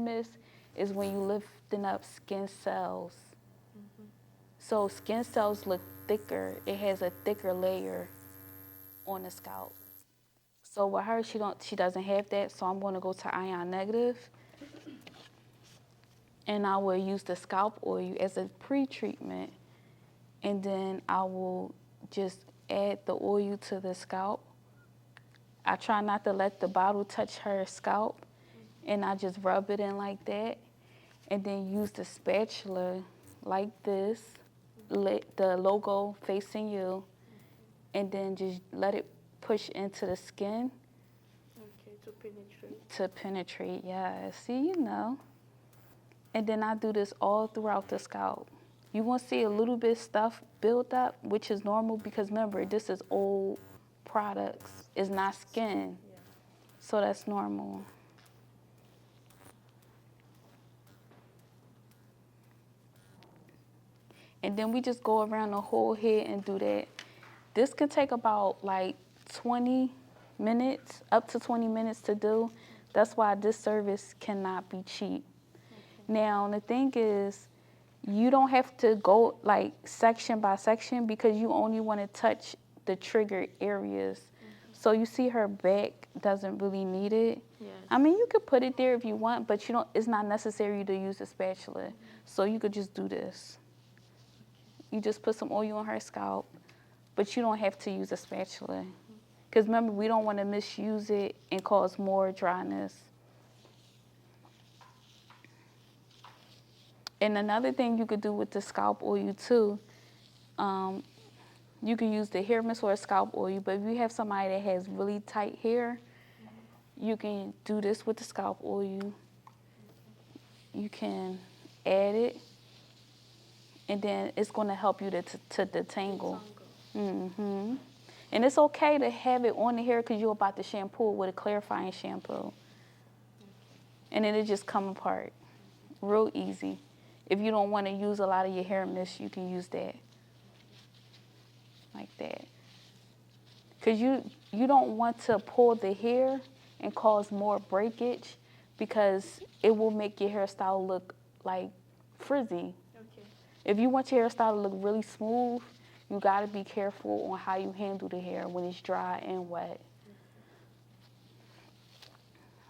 mist is when you lifting up skin cells. So skin cells look thicker. It has a thicker layer on the scalp. So with her, she doesn't have that. So I'm going to go to ion negative, and I will use the scalp oil as a pre-treatment, and then I will just add the oil to the scalp. I try not to let the bottle touch her scalp, and I just rub it in like that, and then use the spatula like this, the logo facing you, and then just let it push into the skin. Okay, to penetrate. To penetrate, yeah. See, you know. And then I do this all throughout the scalp. You want to see a little bit of stuff build up, which is normal because remember, this is old products. It's not skin. Yeah. So that's normal. And then we just go around the whole head and do that. This can take about like 20 minutes, up to 20 minutes to do. That's why this service cannot be cheap. Now, the thing is, you don't have to go like section by section because you only want to touch the triggered areas. So you see her back doesn't really need it. Yes. I mean, you could put it there if you want, but it's not necessary to use a spatula. So you could just do this. You just put some oil on her scalp, but you don't have to use a spatula. Because remember, we don't want to misuse it and cause more dryness. And another thing you could do with the scalp oil too, you can use the hair mist or a scalp oil, but if you have somebody that has really tight hair, you can do this with the scalp oil. You can add it, and then it's going to help you to detangle. And it's okay to have it on the hair because you're about to shampoo it with a clarifying shampoo. And then it just come apart real easy. If you don't want to use a lot of your hair mist, you can use that. Like that. Because you don't want to pull the hair and cause more breakage because it will make your hairstyle look like frizzy. Okay. If you want your hairstyle to look really smooth, you got to be careful on how you handle the hair when it's dry and wet.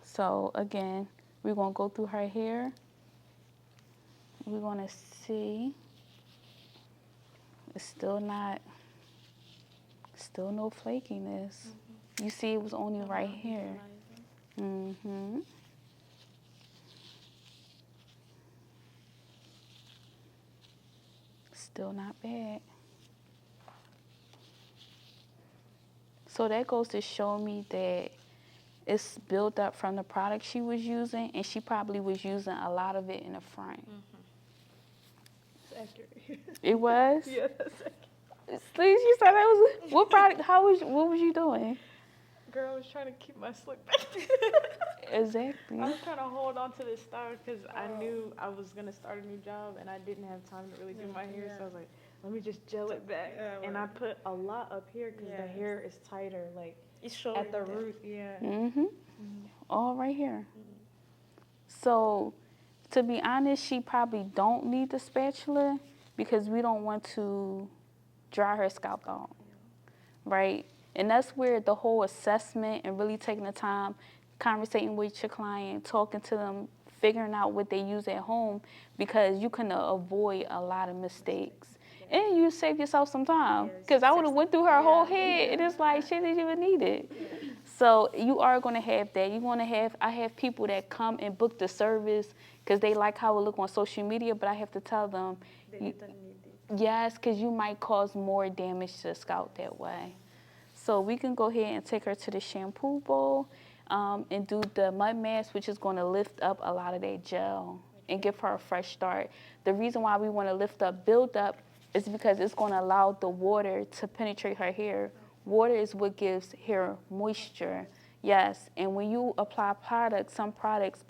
So again, we're going to go through her hair. We're going to see. It's still no flakiness. You see it was only right here. Still not bad. So that goes to show me that it's built up from the product she was using, and she probably was using a lot of it in the front. It's accurate. It was? Yeah, that's accurate. See, you said that was what product? What was you doing? Girl, I was trying to keep my slick back. Exactly. I was trying to hold on to this style because I knew I was going to start a new job and I didn't have time to really do my hair. So I was like, let me just gel it back. And I put a lot up here because the hair is tighter, like it's showing at the root. Yeah. All right here. So, to be honest, she probably don't need the spatula because we don't want to dry her scalp out, right? And that's where the whole assessment and really taking the time, conversating with your client, talking to them, figuring out what they use at home, because you can avoid a lot of mistakes. And you save yourself some time, because I would have went through her whole head, and it's like, she didn't even need it. So you are going to have that. I have people that come and book the service because they like how it look on social media, but I have to tell them, yes, because you might cause more damage to the scalp that way. So we can go ahead and take her to the shampoo bowl and do the mud mask, which is going to lift up a lot of that gel and give her a fresh start. The reason why we want to lift up, build up, is because it's going to allow the water to penetrate her hair. Water is what gives hair moisture. Yes, and when you apply products, some products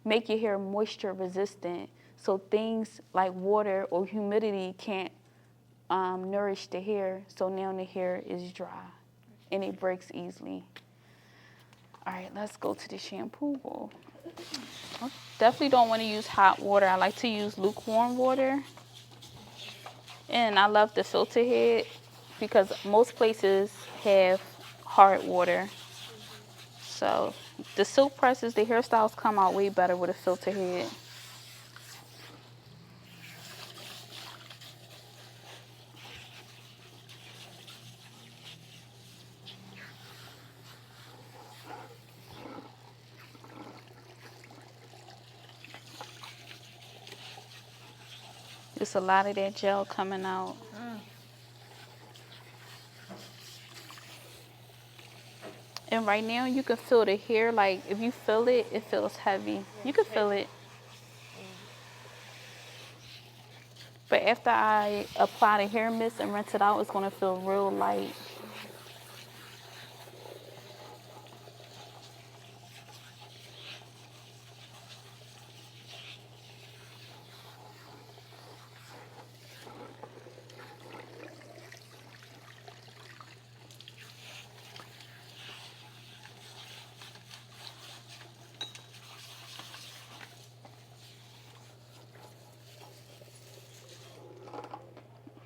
make your hair moisture resistant. So things like water or humidity can't nourish the hair, so now the hair is dry and it breaks easily. All right, let's go to the shampoo bowl. Definitely don't want to use hot water. I like to use lukewarm water. And I love the filter head because most places have hard water. So the silk presses, the hairstyles come out way better with a filter head. It's a lot of that gel coming out. And right now you can feel the hair, like if you feel it, it feels heavy. You can feel it. But after I apply the hair mist and rinse it out, it's gonna feel real light.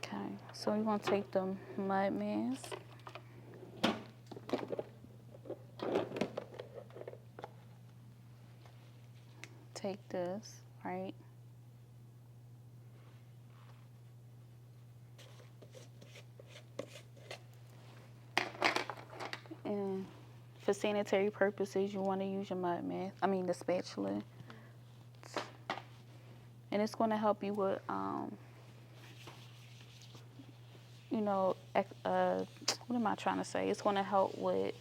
Okay, so we're gonna take the mud mask. Take this, right? And for sanitary purposes, you want to use your mud mask. I mean the spatula. And it's going to help you with, you know, what am I trying to say? It's going to help with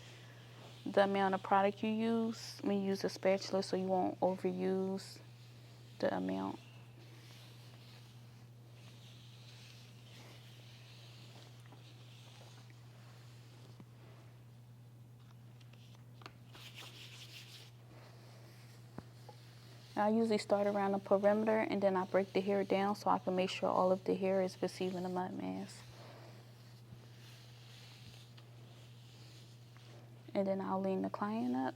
the amount of product you use when you use a spatula, so you won't overuse the amount. I usually start around the perimeter and then I break the hair down so I can make sure all of the hair is receiving the mud mask. And then I'll lean the client up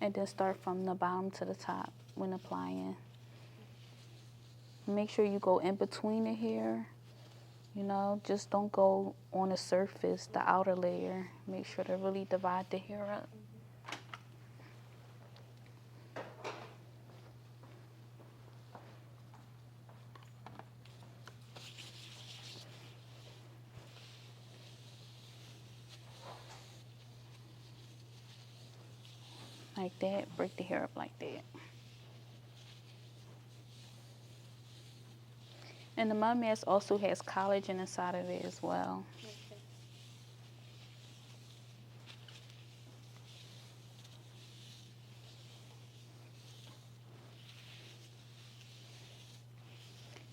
and then start from the bottom to the top when applying. Make sure you go in between the hair. You know, just don't go on the surface, the outer layer. Make sure to really divide the hair up. Like that, break the hair up like that. And the mud mask also has collagen inside of it as well. Okay.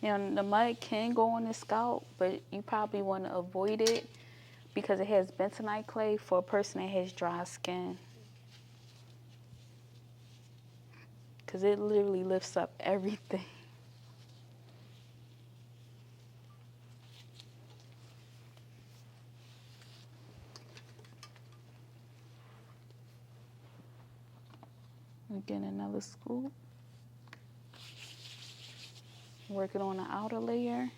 Now, the mud can go on the scalp, but you probably want to avoid it because it has bentonite clay for a person that has dry skin. Because it literally lifts up everything. Again, another scoop. Work it on the outer layer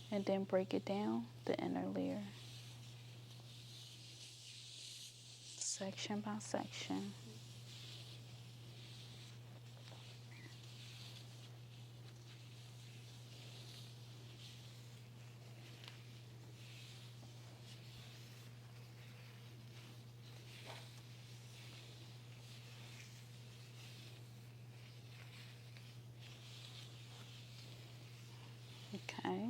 and then break it down the inner layer. Section by section. Okay.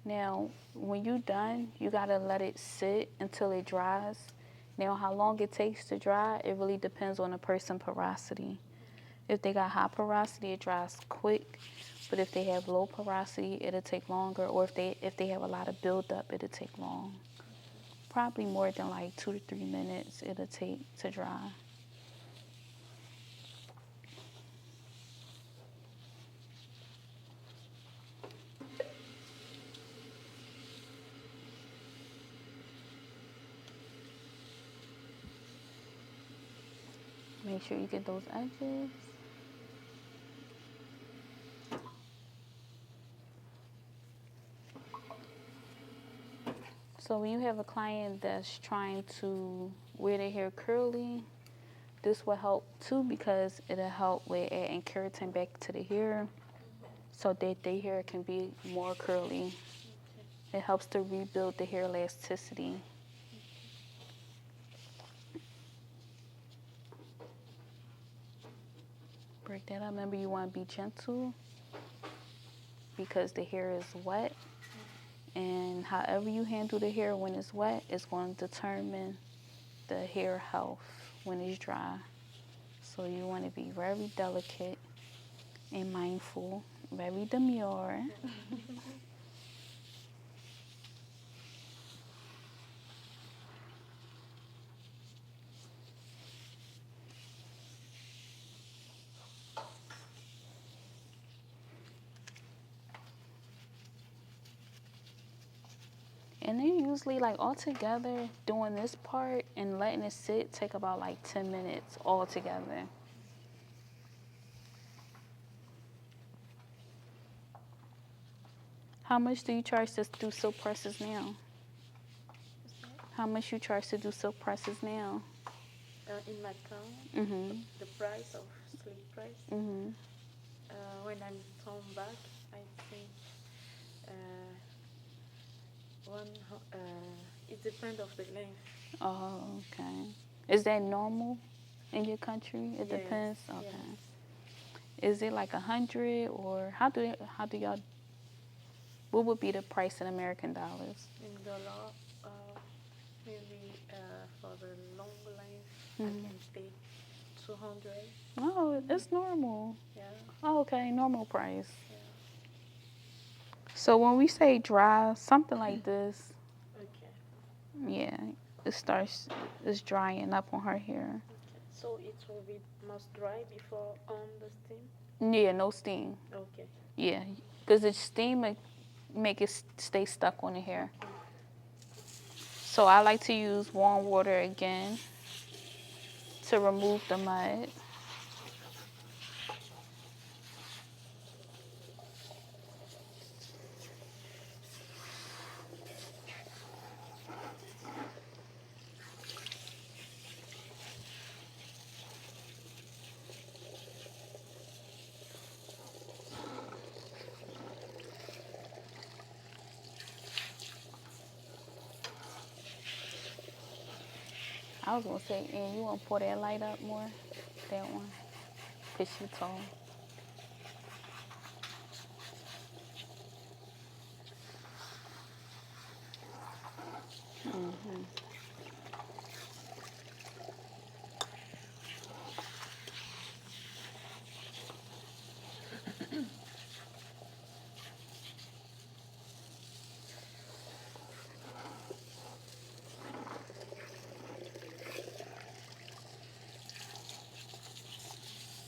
Now, when you're done, you gotta let it sit until it dries. Now, how long it takes to dry, it really depends on the person's porosity. If they got high porosity, it dries quick. But if they have low porosity, it'll take longer. Or if they have a lot of buildup, it'll take long. Probably more than like 2 to 3 minutes it'll take to dry. Make sure you get those edges. So when you have a client that's trying to wear their hair curly, this will help too because it'll help with adding keratin back to the hair so that their hair can be more curly. It helps to rebuild the hair elasticity. Break that up. Remember, you want to be gentle because the hair is wet. And however you handle the hair when it's wet is going to determine the hair health when it's dry. So you want to be very delicate and mindful, very demure. And then usually like all together doing this part and letting it sit take about like 10 minutes all together. How much do you charge to do silk presses now? How much you charge to do silk presses now? In my town, the price of sleep price. When I'm home back, I think it depends of the length. Oh, okay. Is that normal in your country? It Yes, depends. Okay. Yes. Is it like 100 or how do y'all? What would be the price in American dollars? In dollar, maybe for the long length, I can pay 200. Oh, it's normal. Yeah. Oh, okay, normal price. Yeah. So when we say dry, something like this, Okay. yeah, it's drying up on her hair. Okay. So it will be must dry before on the steam? Yeah, no steam. Okay. Yeah, because the steam make it stay stuck on the hair. So I like to use warm water again to remove the mud. I was gonna say, and you wanna pour that light up more? That one, cause she tall.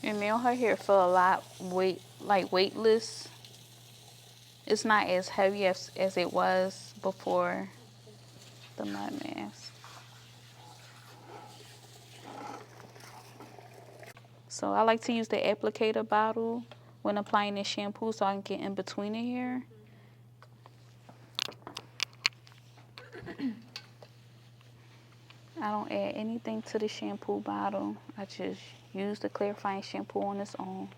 And now her hair feel a lot weightless. It's not as heavy as it was before the mud mask. So I like to use the applicator bottle when applying the shampoo so I can get in between the hair. I don't add anything to the shampoo bottle. I just use the clarifying shampoo on its own.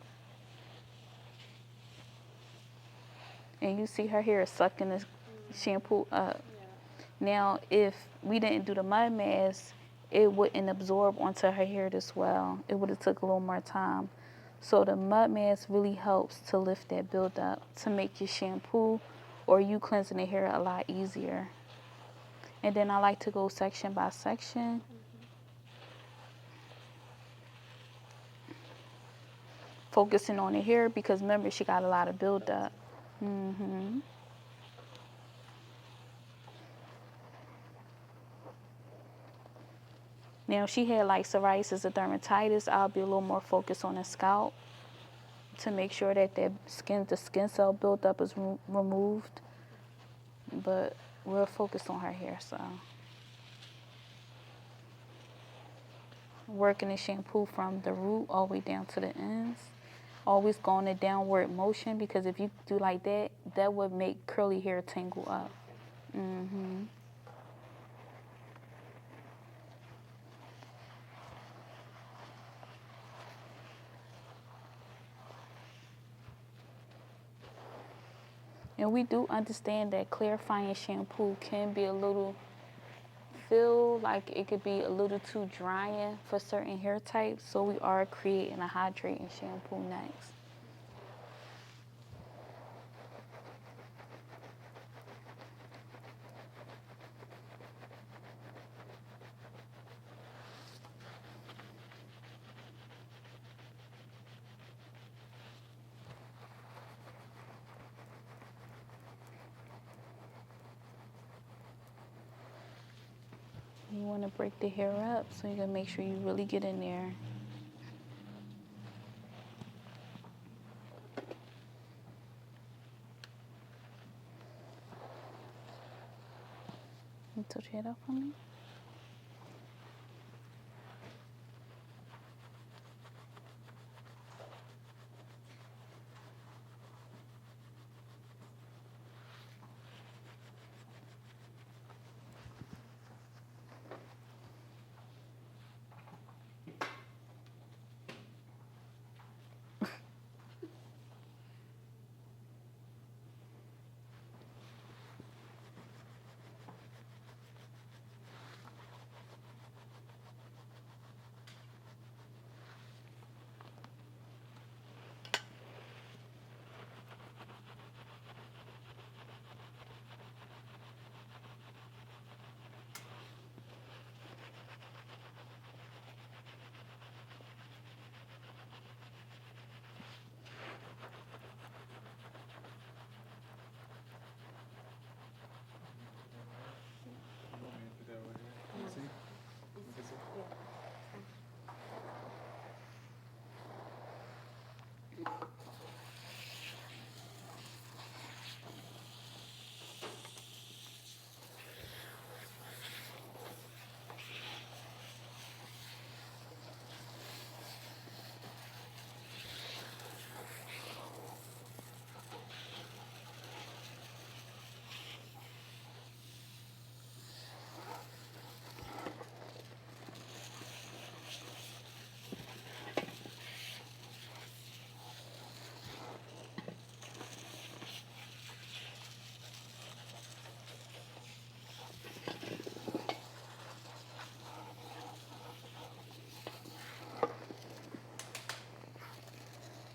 And you see her hair is sucking the shampoo up. Yeah. Now, if we didn't do the mud mask, it wouldn't absorb onto her hair as well. It would have took a little more time. So the mud mask really helps to lift that buildup to make your shampoo or you cleansing the hair a lot easier. And then I like to go section by section. Focusing on the hair because remember she got a lot of buildup. Now if she had like psoriasis or dermatitis, I'll be a little more focused on the scalp to make sure that the skin cell buildup is removed. But we're focused on her hair, so. working the shampoo from the root all the way down to the ends. Always go in a downward motion, because if you do like that, that would make curly hair tangle up. Mm-hmm. And we do understand that clarifying shampoo can be feel like it could be a little too drying for certain hair types. So we are creating a hydrating shampoo next. You want to break the hair up so you can make sure you really get in there. You touch your head up for me?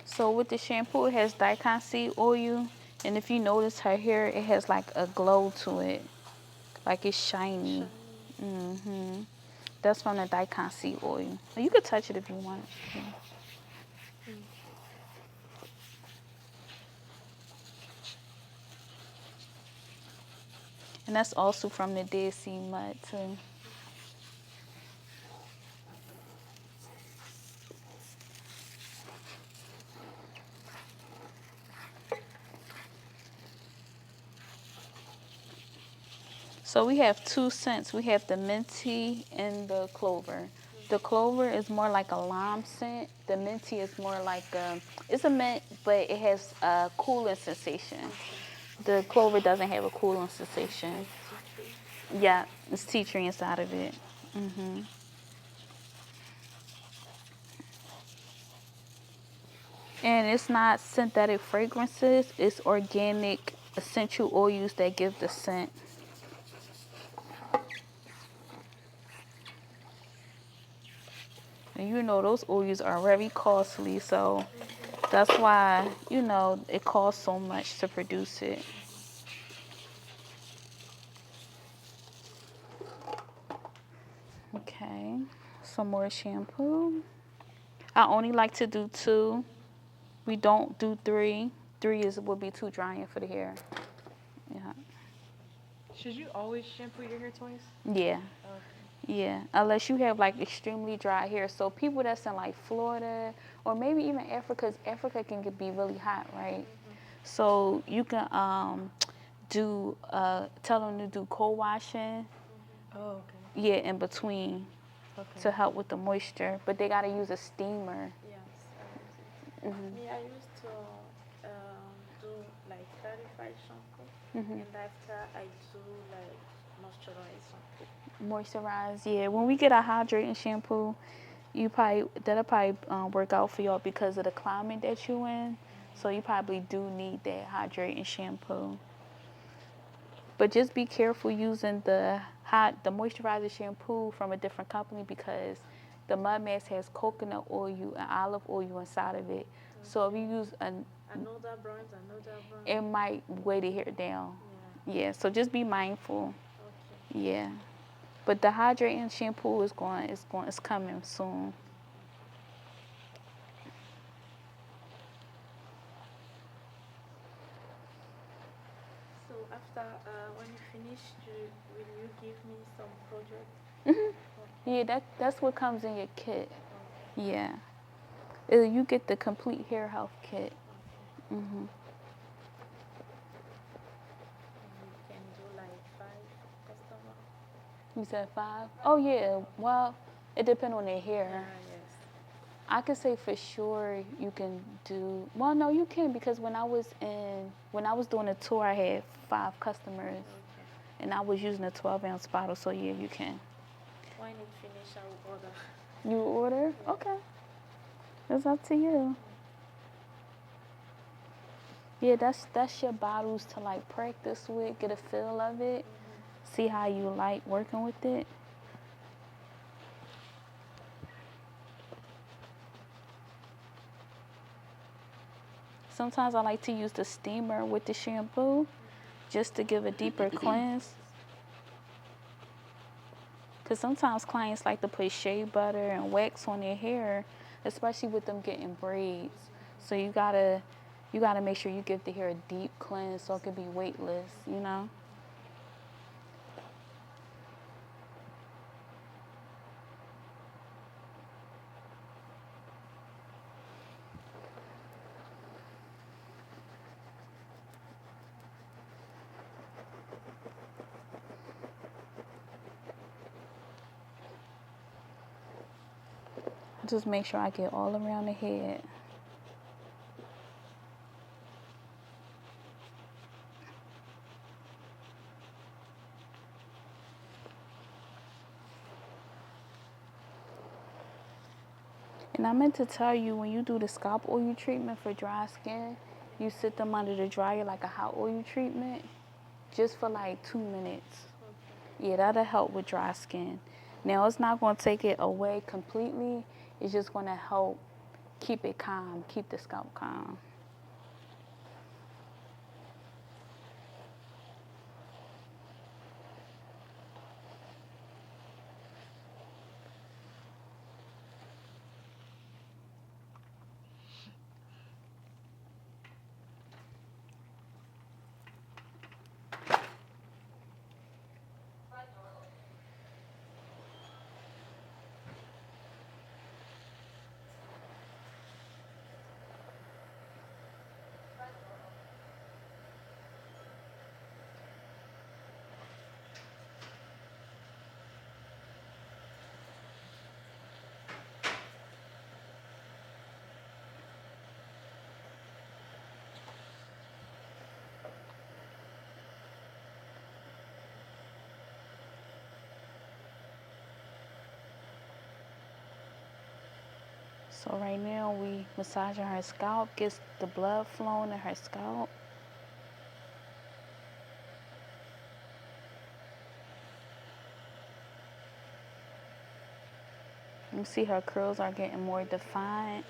So with the shampoo, it has daikon seed oil, and if you notice her hair, it has like a glow to it, like it's shiny. Mhm. That's from the daikon seed oil. You could touch it if you want. Yeah. And that's also from the Dead Sea mud too. So we have two scents. We have the minty and the clover. The clover is more like a lime scent. The minty is more like it's a mint, but it has a cooling sensation. The clover doesn't have a cooling sensation. Yeah, it's tea tree inside of it. Hmm. And it's not synthetic fragrances. It's organic essential oils that give the scent. And you know those oils are very costly, so that's why, it costs so much to produce it. Okay, some more shampoo. I only like to do 2. We don't do 3. 3 would be too drying for the hair. Yeah. Should you always shampoo your hair twice? Yeah. Okay. Yeah, unless you have like extremely dry hair. So people that's in like Florida or maybe even Africa, 'cause Africa can be really hot, right? So you can tell them to do cold washing. Oh, okay. Yeah, in between. to help with the moisture, but they gotta use a steamer. Yes, I use it. Me, I used to do like clarified shampoo, and after I do like moisturize shampoo. Moisturize, yeah. When we get a hydrating shampoo, that'll probably work out for y'all because of the climate that you in. So you probably do need that hydrating shampoo. But just be careful using the moisturizer shampoo from a different company because the mud mask has coconut oil and olive oil inside of it. So if you use I know that brand. it might weigh the hair down. Yeah. So just be mindful. Okay. Yeah. But the hydrating shampoo is coming soon. So after when you finish, will you give me some product? Yeah, that's what comes in your kit. Yeah. You get the complete hair health kit. And you can do like 5 customers. You said 5? Oh yeah. Well, it depends on their hair. Yes. I could say for sure you can do. Well, no, you can because when I was doing a tour, I had 5 customers, and I was using a 12-ounce bottle. So yeah, you can. When it finish, I will order. You order? Yeah. Okay. It's up to you. Yeah, that's your bottles to like practice with, get a feel of it, see how you like working with it. Sometimes I like to use the steamer with the shampoo just to give a deeper cleanse. Because sometimes clients like to put shea butter and wax on their hair, especially with them getting braids. So you gotta make sure you give the hair a deep cleanse so it can be weightless, you know? Just make sure I get all around the head. And I meant to tell you, when you do the scalp oil treatment for dry skin, you sit them under the dryer like a hot oil treatment, just for like 2 minutes. Yeah, that'll help with dry skin. Now, it's not going to take it away completely. It's just going to help keep it calm, keep the scalp calm. So right now we massaging her scalp, gets the blood flowing in her scalp. You see her curls are getting more defined.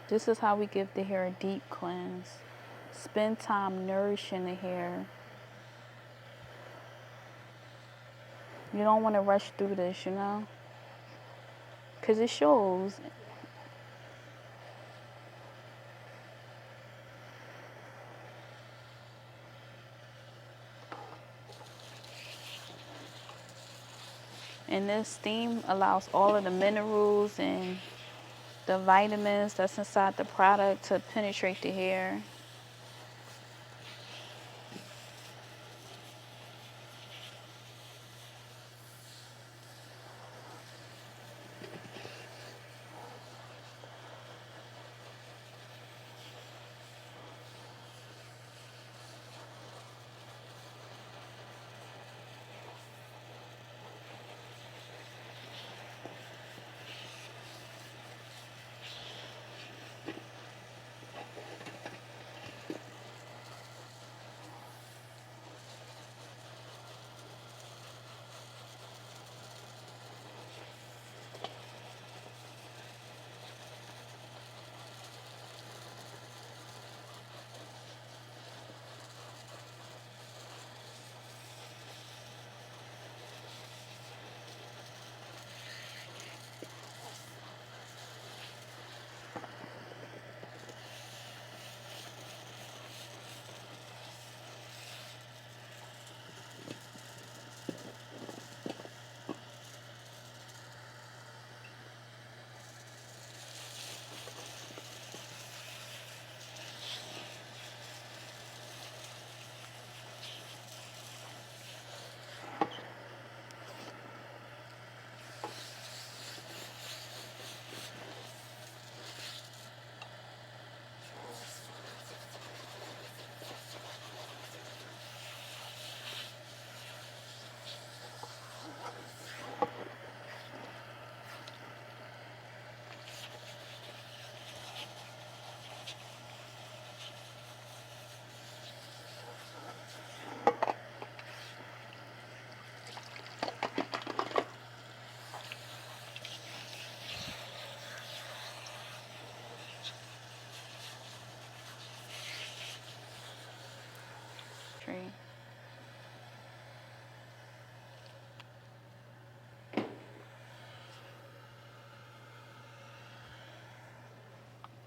This is how we give the hair a deep cleanse. Spend time nourishing the hair. You don't want to rush through this, you know? Because it shows. And this steam allows all of the minerals and the vitamins that's inside the product to penetrate the hair.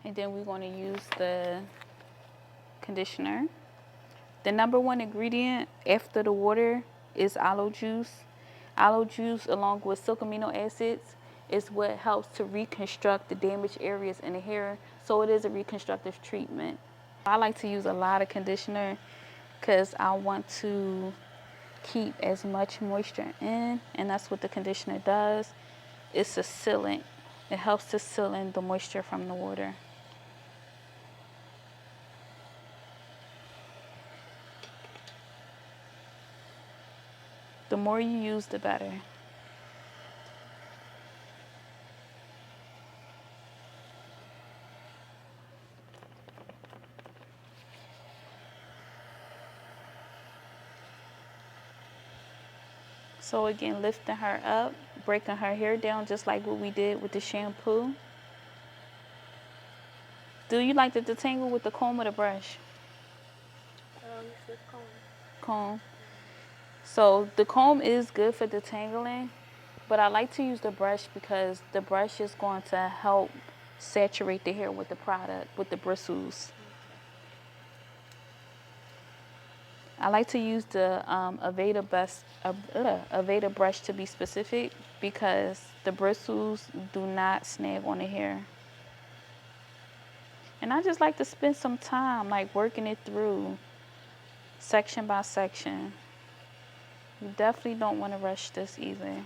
And then we're going to use the conditioner. The number one ingredient after the water is aloe juice. Aloe juice, along with silk amino acids, is what helps to reconstruct the damaged areas in the hair. So it is a reconstructive treatment. I like to use a lot of conditioner because I want to keep as much moisture in, and that's what the conditioner does. It's a sealant. It helps to seal in the moisture from the water. The more you use, the better. So again, lifting her up, breaking her hair down just like what we did with the shampoo. Do you like to detangle with the comb or the brush? With comb. Comb. So the comb is good for detangling, but I like to use the brush because the brush is going to help saturate the hair with the product, with the bristles. I like to use the Aveda brush to be specific because the bristles do not snag on the hair. And I just like to spend some time like working it through section by section. You definitely don't want to rush this either.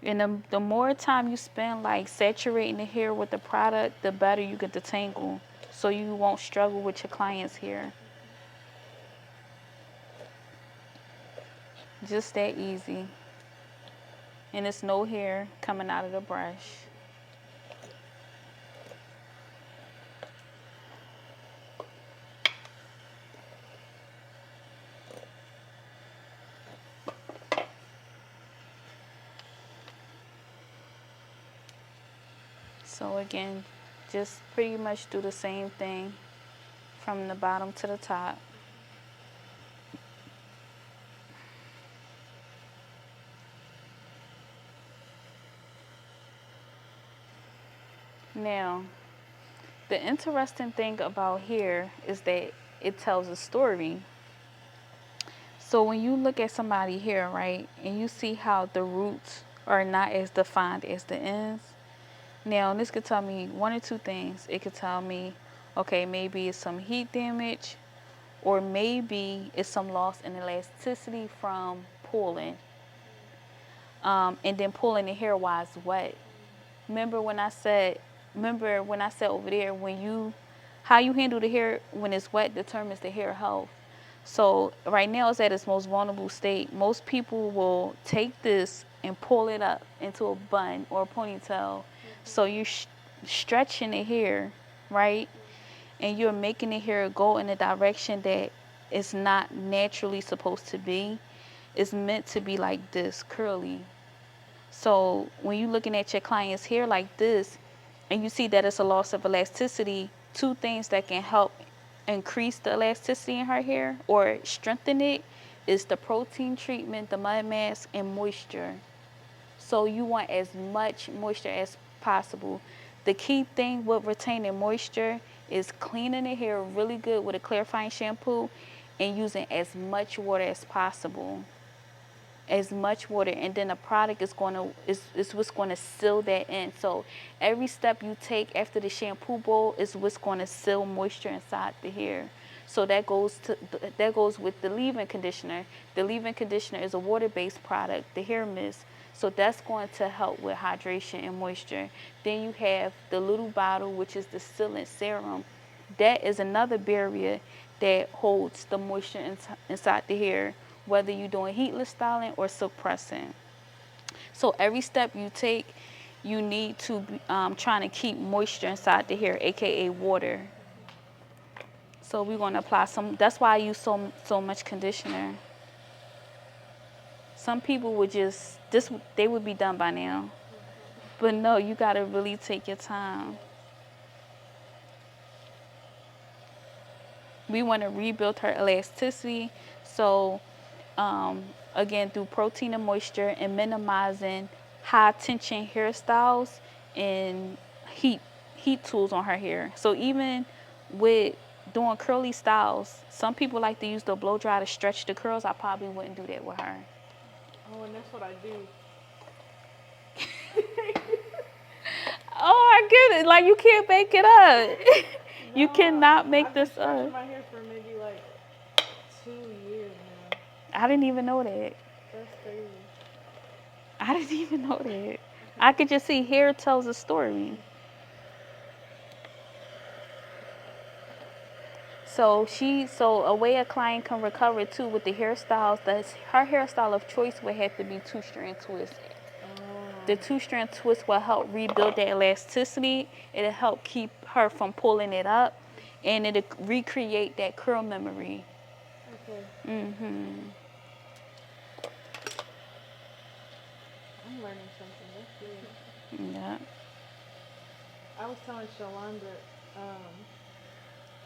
And the more time you spend like saturating the hair with the product, the better you get detangle. So you won't struggle with your client's hair. Just that easy. And it's no hair coming out of the brush. So again, just pretty much do the same thing from the bottom to the top. Now, the interesting thing about hair is that it tells a story. So when you look at somebody's hair, right, and you see how the roots are not as defined as the ends, now this could tell me one or two things. It could tell me, okay, maybe it's some heat damage, or maybe it's some loss in elasticity from pulling, and then pulling the hair while it's wet. Remember when I said over there, how you handle the hair when it's wet determines the hair health. So right now it's at its most vulnerable state. Most people will take this and pull it up into a bun or a ponytail. So you're stretching the hair, right? And you're making the hair go in a direction that it's not naturally supposed to be. It's meant to be like this, curly. So when you're looking at your client's hair like this, and you see that it's a loss of elasticity, two things that can help increase the elasticity in her hair or strengthen it is the protein treatment, the mud mask, and moisture. So you want as much moisture as possible. The key thing with retaining moisture is cleaning the hair really good with a clarifying shampoo and using as much water as possible. As much water, and then the product is what's going to seal that in. So every step you take after the shampoo bowl is what's going to seal moisture inside the hair. So that goes with the leave-in conditioner. The leave-in conditioner is a water-based product, the hair mist. So that's going to help with hydration and moisture. Then you have the little bottle, which is the sealant serum. That is another barrier that holds the moisture inside the hair, whether you're doing heatless styling or silk pressing. So every step you take, you need to be trying to keep moisture inside the hair, aka water. So we're going to apply some. That's why I use so much conditioner. Some people would they would be done by now, but no, you got to really take your time. We want to rebuild her elasticity. So again, through protein and moisture and minimizing high tension hairstyles and heat tools on her hair. So even with doing curly styles, some people like to use the blow dry to stretch the curls. I probably wouldn't do that with her. Oh, and that's what I do. Oh my goodness, like you can't make it up. You No, cannot make this I've been stretching up. my hair for maybe like 2 years now. I didn't even know that. That's crazy. I didn't even know that. I could just see hair tells a story. So a way a client can recover too with the hairstyles, her hairstyle of choice would have to be 2-strand twist. The 2-strand twist will help rebuild that elasticity. It'll help keep her from pulling it up, and it'll recreate that curl memory. Okay. Mhm. I'm learning something. That's good. Yeah. I was telling Shalonda,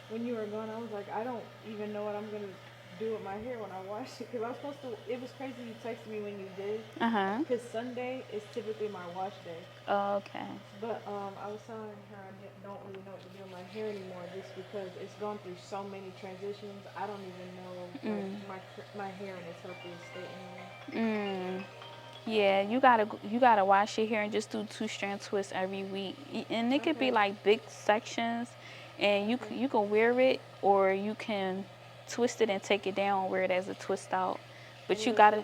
when you were gone, I was like, I don't even know what I'm gonna do with my hair when I wash it, because I was supposed to. It was crazy you texted me when you did, because Sunday is typically my wash day. Oh, okay. But I was telling her I don't really know what to do with my hair anymore, just because it's gone through so many transitions. I don't even know like, my hair in its healthiest state anymore. Yeah, you gotta wash your hair and just do 2-strand twists every week, and it could be like big sections, and you can wear it or you can twist it and take it down, wear it as a twist out, but you gotta,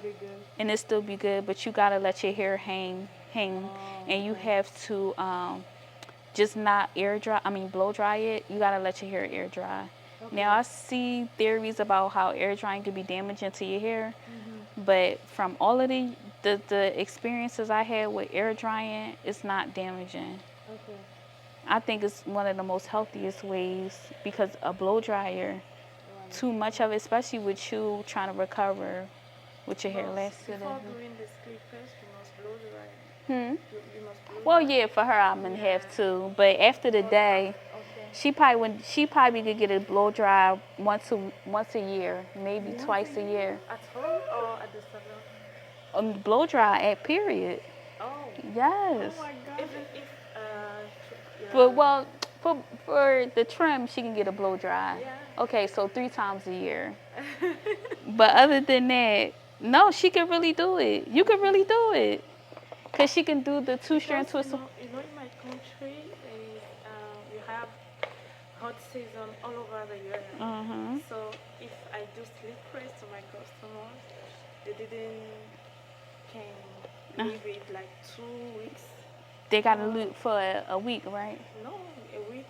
and it still be good, but you gotta let your hair hang, and you have to just not blow dry it. You gotta let your hair air dry. Now I see theories about how air drying could be damaging to your hair, but from all of the experiences I had with air drying, it's not damaging. Okay. I think it's one of the most healthiest ways, because a blow dryer, too much of it, especially with you trying to recover with your hair elasticity. Before doing the split test, you must blow dry. You must blow Well, dry. yeah, for her I'm gonna have to, but after the day, she probably could get a blow dry once a year, maybe twice a year. At home or at the salon? Blow dry at period. Oh. Yes. Oh my God. Even if For the trim, she can get a blow dry. Yeah. Okay, so 3 times a year. But other than that, no, she can really do it. You can really do it, cause she can do the 2-strand twist. You know, in my country, you have hot season all over the year. So if I do slip press to my customers, they can leave it like 2 weeks. They gotta leave for a week, right? No, a week,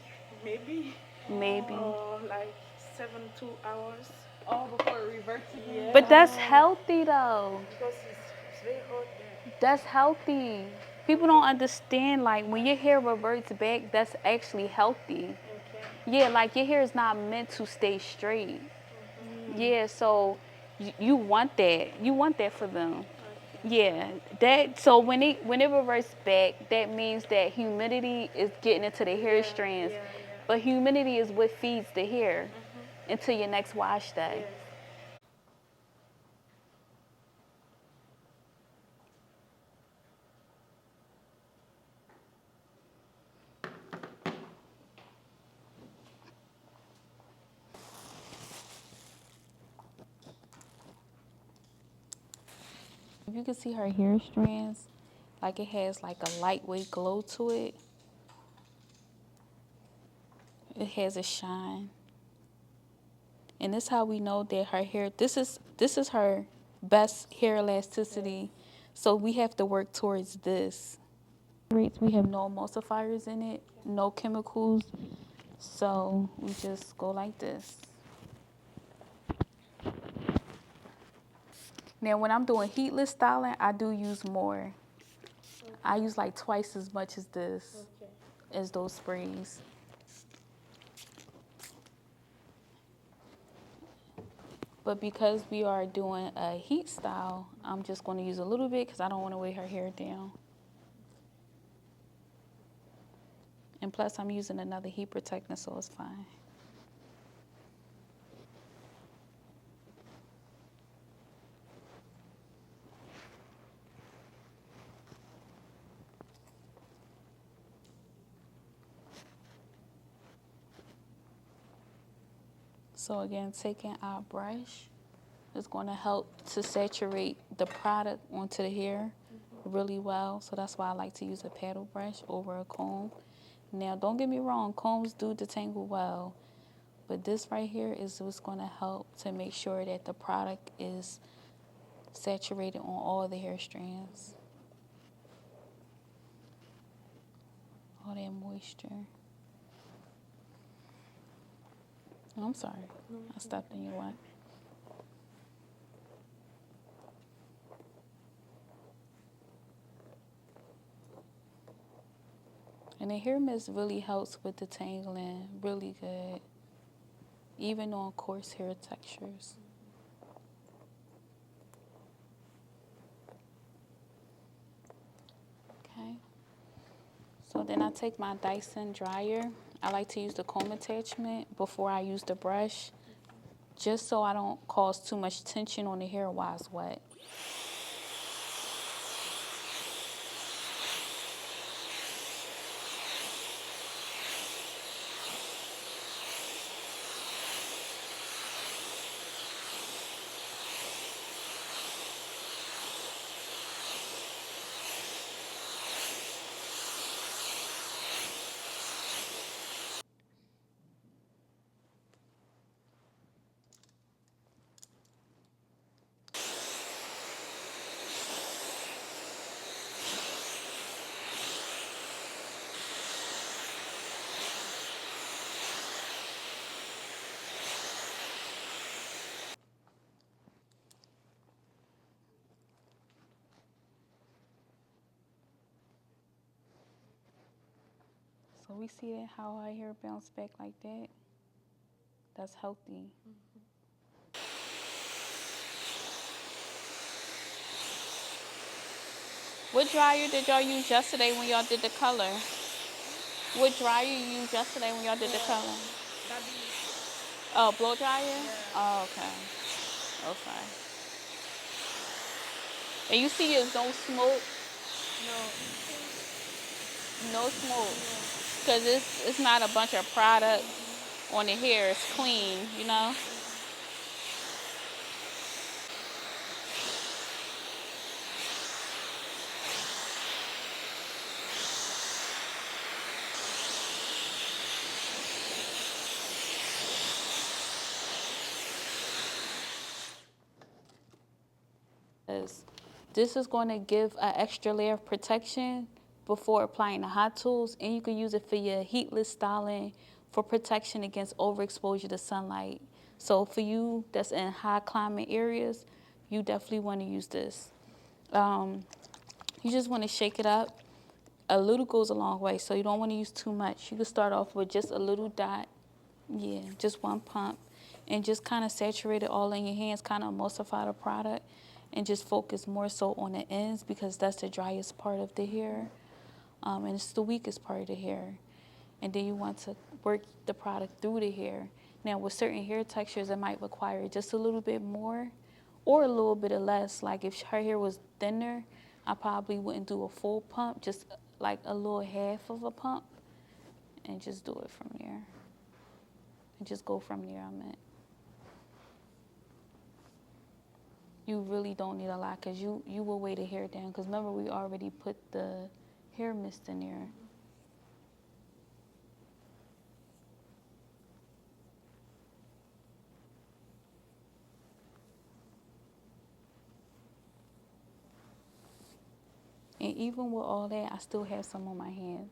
maybe. Maybe. Or like 72 hours. Oh, before it reverts again. But that's healthy though. Because it's very hot there. That's healthy. People don't understand, like, when your hair reverts back, that's actually healthy. Okay. Yeah, like your hair is not meant to stay straight. Yeah, so you want that. You want that for them. Yeah, so when it reverts back, that means that humidity is getting into the hair strands. But humidity is what feeds the hair until your next wash day. Yes. If you can see her hair strands, like it has like a lightweight glow to it. It has a shine. And this is how we know that her hair, this is her best hair elasticity. So we have to work towards this. We have no emulsifiers in it, no chemicals. So we just go like this. Now when I'm doing heatless styling, I do use more. I use like twice as much as this, as those sprays. But because we are doing a heat style, I'm just going to use a little bit because I don't want to weigh her hair down. And plus I'm using another heat protectant, so it's fine. So again, taking our brush is going to help to saturate the product onto the hair really well. So that's why I like to use a paddle brush over a comb. Now, don't get me wrong, combs do detangle well, but this right here is what's going to help to make sure that the product is saturated on all the hair strands. All that moisture. Oh, I'm sorry. I stepped in your way. And the hair mist really helps with detangling really good, even on coarse hair textures. Okay. So then I take my Dyson dryer. I like to use the comb attachment before I use the brush, just so I don't cause too much tension on the hair while it's wet. So we see that how our hair bounced back like that. That's healthy. What dryer did y'all use yesterday when y'all did the color? What dryer you used yesterday when y'all did the color? Oh, blow dryer? Yeah. Oh, okay. Okay. And you see there's no smoke? No smoke. Because it's not a bunch of product on the hair. It's clean, you know? This is going to give an extra layer of protection before applying the hot tools, and you can use it for your heatless styling for protection against overexposure to sunlight. So for you that's in high climate areas, you definitely want to use this. You just want to shake it up. A little goes a long way, so you don't want to use too much. You can start off with just a little dot. Yeah, just one pump. And just kind of saturate it all in your hands, kind of emulsify the product, and just focus more so on the ends because that's the driest part of the hair. And it's the weakest part of the hair. And then you want to work the product through the hair. Now, with certain hair textures, it might require just a little bit more or a little bit of less. Like if her hair was thinner, I probably wouldn't do a full pump, just like a little half of a pump, and just do it from there. And just go from there, I meant. You really don't need a lot because you will weigh the hair down. Because remember, we already put the hair mist in there. And even with all that, I still have some on my hands.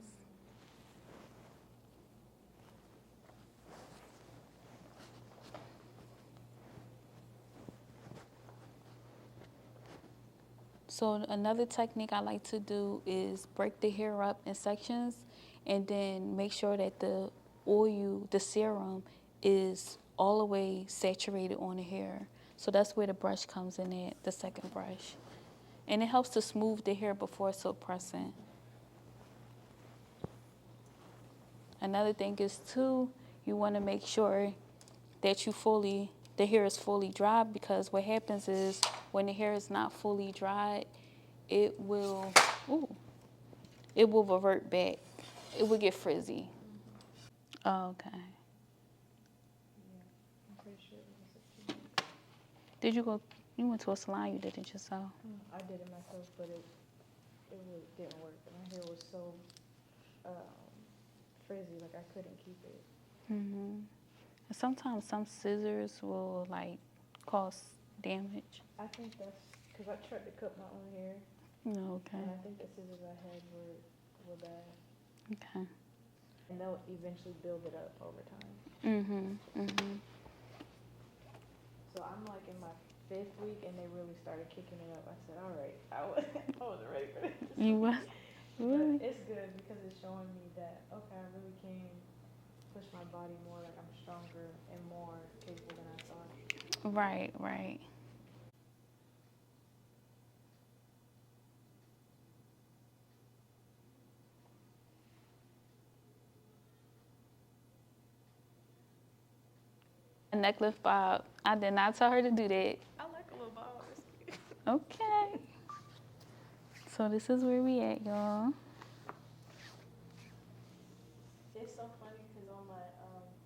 So another technique I like to do is break the hair up in sections and then make sure that the oil, the serum, is all the way saturated on the hair. So that's where the brush comes in at, the second brush. And it helps to smooth the hair before silk pressing. Another thing is too, you want to make sure that the hair is fully dry, because what happens is when the hair is not fully dried, it will revert back. It will get frizzy. Oh, okay. Did you go? You went to a salon. You did it yourself. I did it myself, but it didn't work. My hair was so frizzy, like I couldn't keep it. And sometimes some scissors will like cause damage. I think that's because I tried to cut my own hair. Okay. And I think the scissors I had were bad. Okay. And they'll eventually build it up over time. So I'm like in my 5th week, and they really started kicking it up. I said, all right, I wasn't ready for this. You was? Really? But it's good because it's showing me that, okay, I really can push my body more, like I'm stronger and more capable than I thought. Right, right. A neck lift bob. I did not tell her to do that. I like a little bob. Okay. So this is where we at, y'all. It's so funny because on my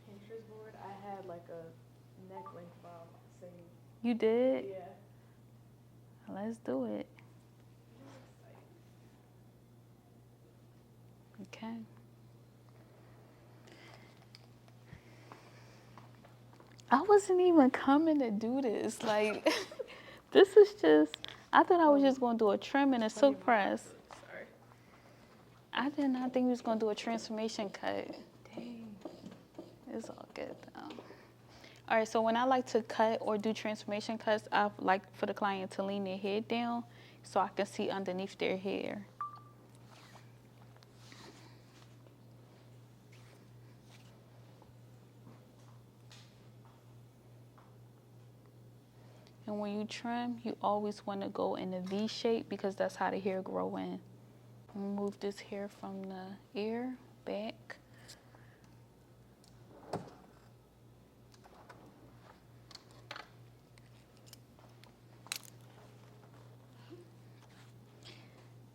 Pinterest board, I had like a neck length bob saved. You did? Yeah. Let's do it. Okay. I wasn't even coming to do this. Like, this is just, I thought I was just going to do a trim and a silk press. Sorry. I did not think we was going to do a transformation cut. Dang. It's all good, though. All right, so when I like to cut or do transformation cuts, I like for the client to lean their head down so I can see underneath their hair. And when you trim, you always want to go in a V shape because that's how the hair grow in. Remove this hair from the ear back.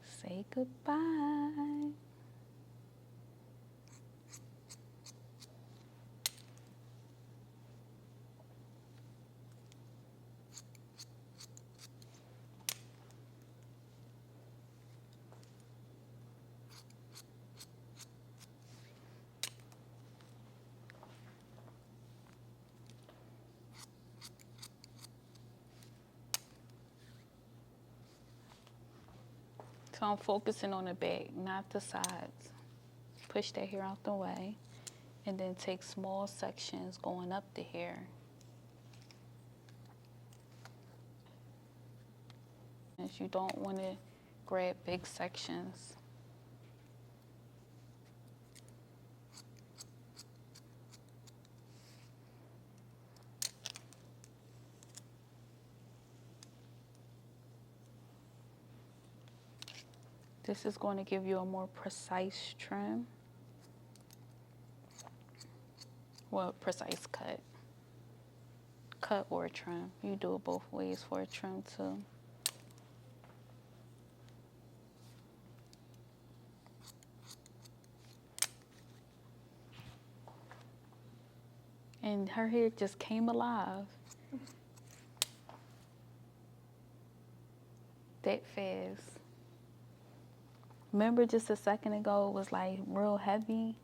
Say goodbye. So I'm focusing on the back, not the sides. Push that hair out the way, and then take small sections going up the hair. You don't want to grab big sections. This is going to give you a more precise trim. Well, precise cut. Cut or trim. You do it both ways for a trim too. And her hair just came alive. That fast. Remember just a second ago it was like real heavy?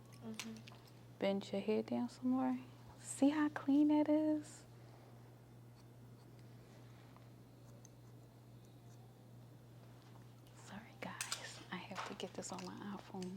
Bend your head down some more. See how clean that is? Sorry guys, I have to get this on my iPhone.